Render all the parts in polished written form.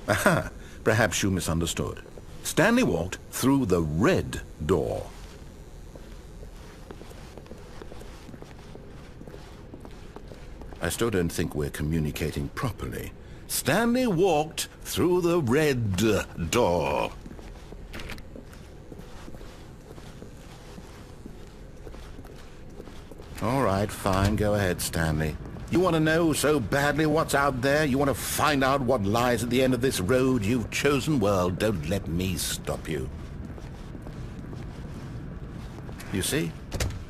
Aha, perhaps you misunderstood. Stanley walked through the red door. I still don't think we're communicating properly. Stanley walked through the red door. All right, fine. Go ahead, Stanley. You want to know so badly what's out there? You want to find out what lies at the end of this road you've chosen? Well, don't let me stop you. You see?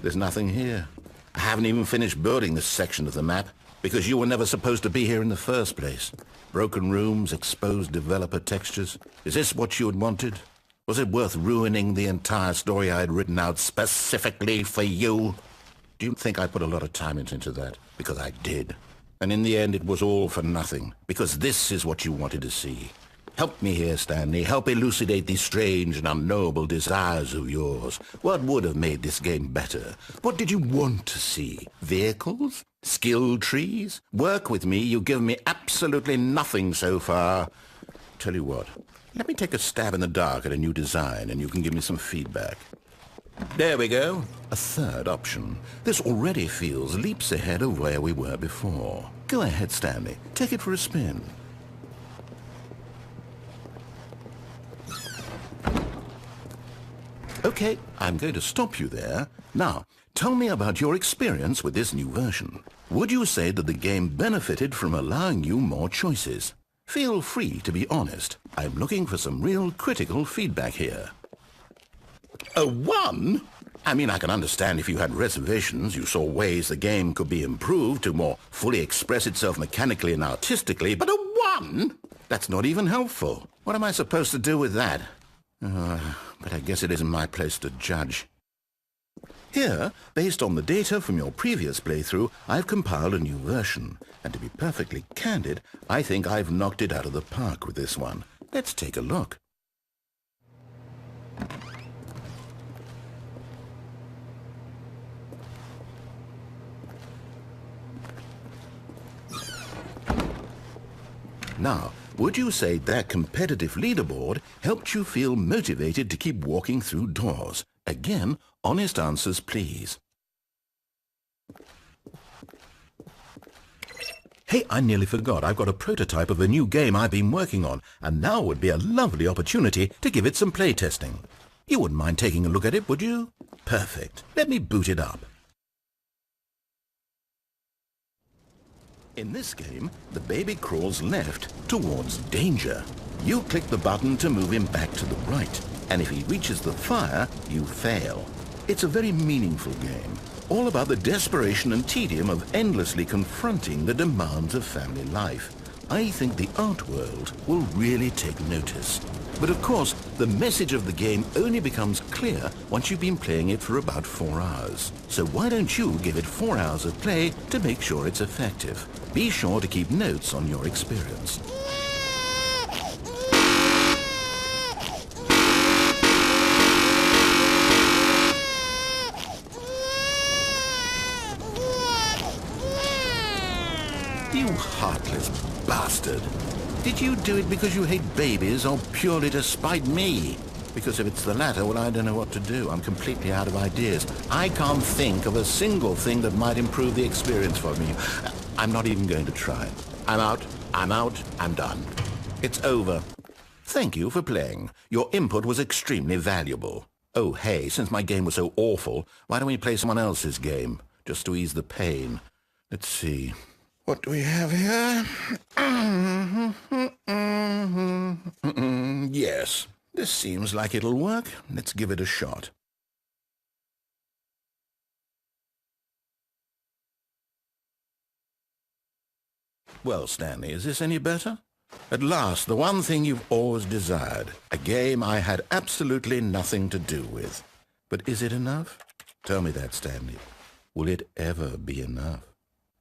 There's nothing here. I haven't even finished building this section of the map because you were never supposed to be here in the first place. Broken rooms, exposed developer textures. Is this what you had wanted? Was it worth ruining the entire story I had written out specifically for you? Do you think I put a lot of time into that? Because I did. And in the end, it was all for nothing. Because this is what you wanted to see. Help me here, Stanley. Help elucidate these strange and unknowable desires of yours. What would have made this game better? What did you want to see? Vehicles? Skill trees? Work with me. You've given me absolutely nothing so far. Tell you what. Let me take a stab in the dark at a new design, and you can give me some feedback. There we go. A third option. This already feels leaps ahead of where we were before. Go ahead, Stanley. Take it for a spin. Okay, I'm going to stop you there. Now, tell me about your experience with this new version. Would you say that the game benefited from allowing you more choices? Feel free to be honest. I'm looking for some real critical feedback here. A 1? I mean, I can understand if you had reservations, you saw ways the game could be improved to more fully express itself mechanically and artistically, but a 1? That's not even helpful. What am I supposed to do with that? But I guess it isn't my place to judge. Here, based on the data from your previous playthrough, I've compiled a new version. And to be perfectly candid, I think I've knocked it out of the park with this one. Let's take a look. Now, would you say that competitive leaderboard helped you feel motivated to keep walking through doors? Again, honest answers, please. Hey, I nearly forgot. I've got a prototype of a new game I've been working on, and now would be a lovely opportunity to give it some playtesting. You wouldn't mind taking a look at it, would you? Perfect. Let me boot it up. In this game, the baby crawls left towards danger. You click the button to move him back to the right, and if he reaches the fire, you fail. It's a very meaningful game, all about the desperation and tedium of endlessly confronting the demands of family life. I think the art world will really take notice. But of course, the message of the game only becomes clear once you've been playing it for about 4 hours. So why don't you give it 4 hours of play to make sure it's effective? Be sure to keep notes on your experience. You heartless bastard. Did you do it because you hate babies or purely to spite me? Because if it's the latter, well, I don't know what to do. I'm completely out of ideas. I can't think of a single thing that might improve the experience for me. I'm not even going to try. I'm out, I'm done. It's over. Thank you for playing. Your input was extremely valuable. Oh, hey, since my game was so awful, why don't we play someone else's game? Just to ease the pain. Let's see. What do we have here? Yes, this seems like it'll work. Let's give it a shot. Well, Stanley, is this any better? At last, the one thing you've always desired. A game I had absolutely nothing to do with. But is it enough? Tell me that, Stanley. Will it ever be enough?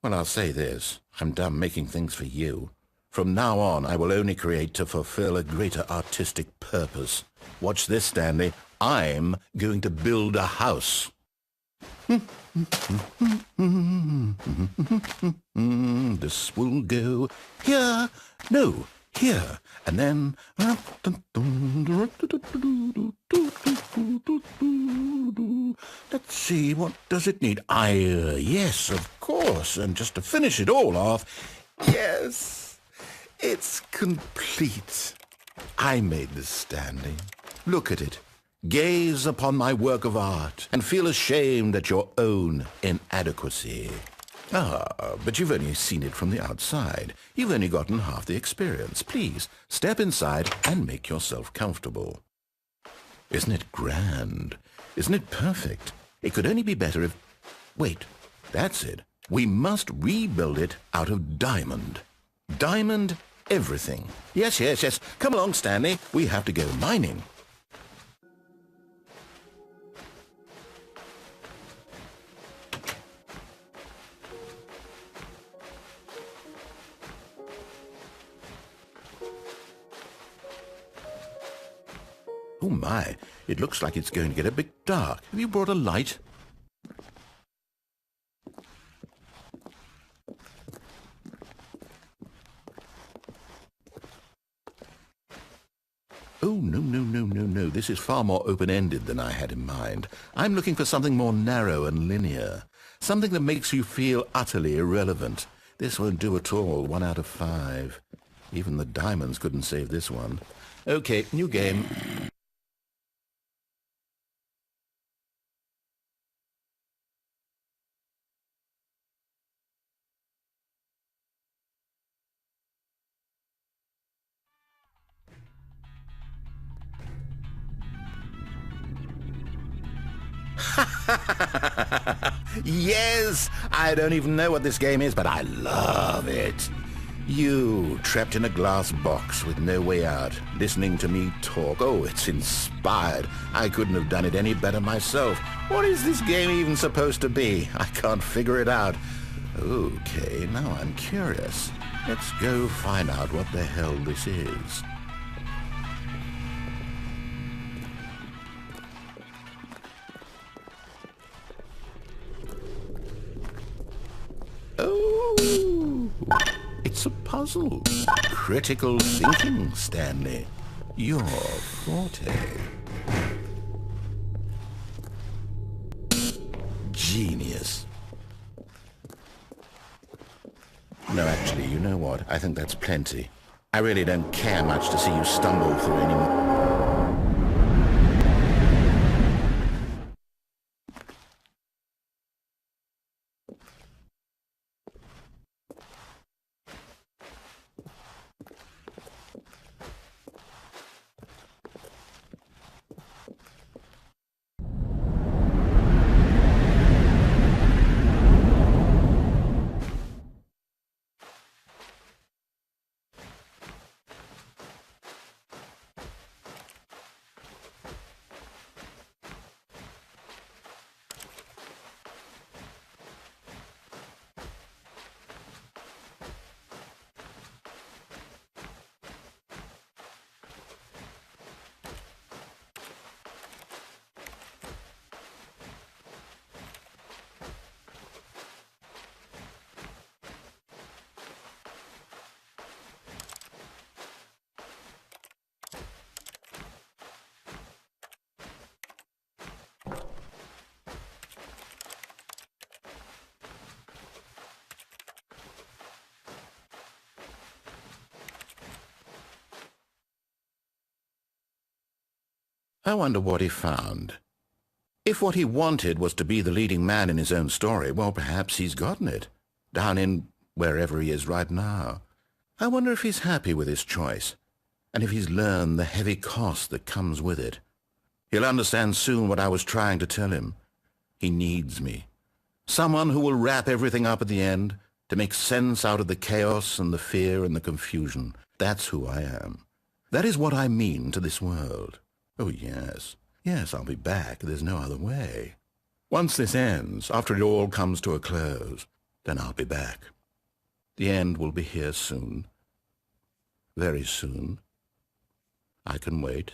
Well, I'll say this. I'm done making things for you. From now on, I will only create to fulfill a greater artistic purpose. Watch this, Stanley. I'm going to build a house. This will go here. No, Here, and then... Let's see, what does it need? Yes, of course, and just to finish it all off, yes, it's complete. I made this, Stanley. Look at it. Gaze upon my work of art and feel ashamed at your own inadequacy. Ah, but you've only seen it from the outside. You've only gotten half the experience. Please, step inside and make yourself comfortable. Isn't it grand? Isn't it perfect? It could only be better if... Wait, that's it. We must rebuild it out of diamond. Diamond everything. Yes, yes, yes. Come along, Stanley. We have to go mining. Oh my, it looks like it's going to get a bit dark. Have you brought a light? Oh, no. This is far more open-ended than I had in mind. I'm looking for something more narrow and linear. Something that makes you feel utterly irrelevant. This won't do at all. 1 out of 5. Even the diamonds couldn't save this one. Okay, new game. Yes! I don't even know what this game is, but I love it. You, trapped in a glass box with no way out, listening to me talk. Oh, it's inspired. I couldn't have done it any better myself. What is this game even supposed to be? I can't figure it out. Okay, now I'm curious. Let's go find out what the hell this is. Oh, it's a puzzle. Critical thinking, Stanley. Your forte. Genius. No, actually, you know what? I think that's plenty. I really don't care much to see you stumble through anymore. I wonder what he found. If what he wanted was to be the leading man in his own story, well, perhaps he's gotten it, down in wherever he is right now. I wonder if he's happy with his choice, and if he's learned the heavy cost that comes with it. He'll understand soon what I was trying to tell him. He needs me. Someone who will wrap everything up at the end, to make sense out of the chaos and the fear and the confusion. That's who I am. That is what I mean to this world. Oh, yes. Yes, I'll be back. There's no other way. Once this ends, after it all comes to a close, then I'll be back. The end will be here soon. Very soon. I can wait.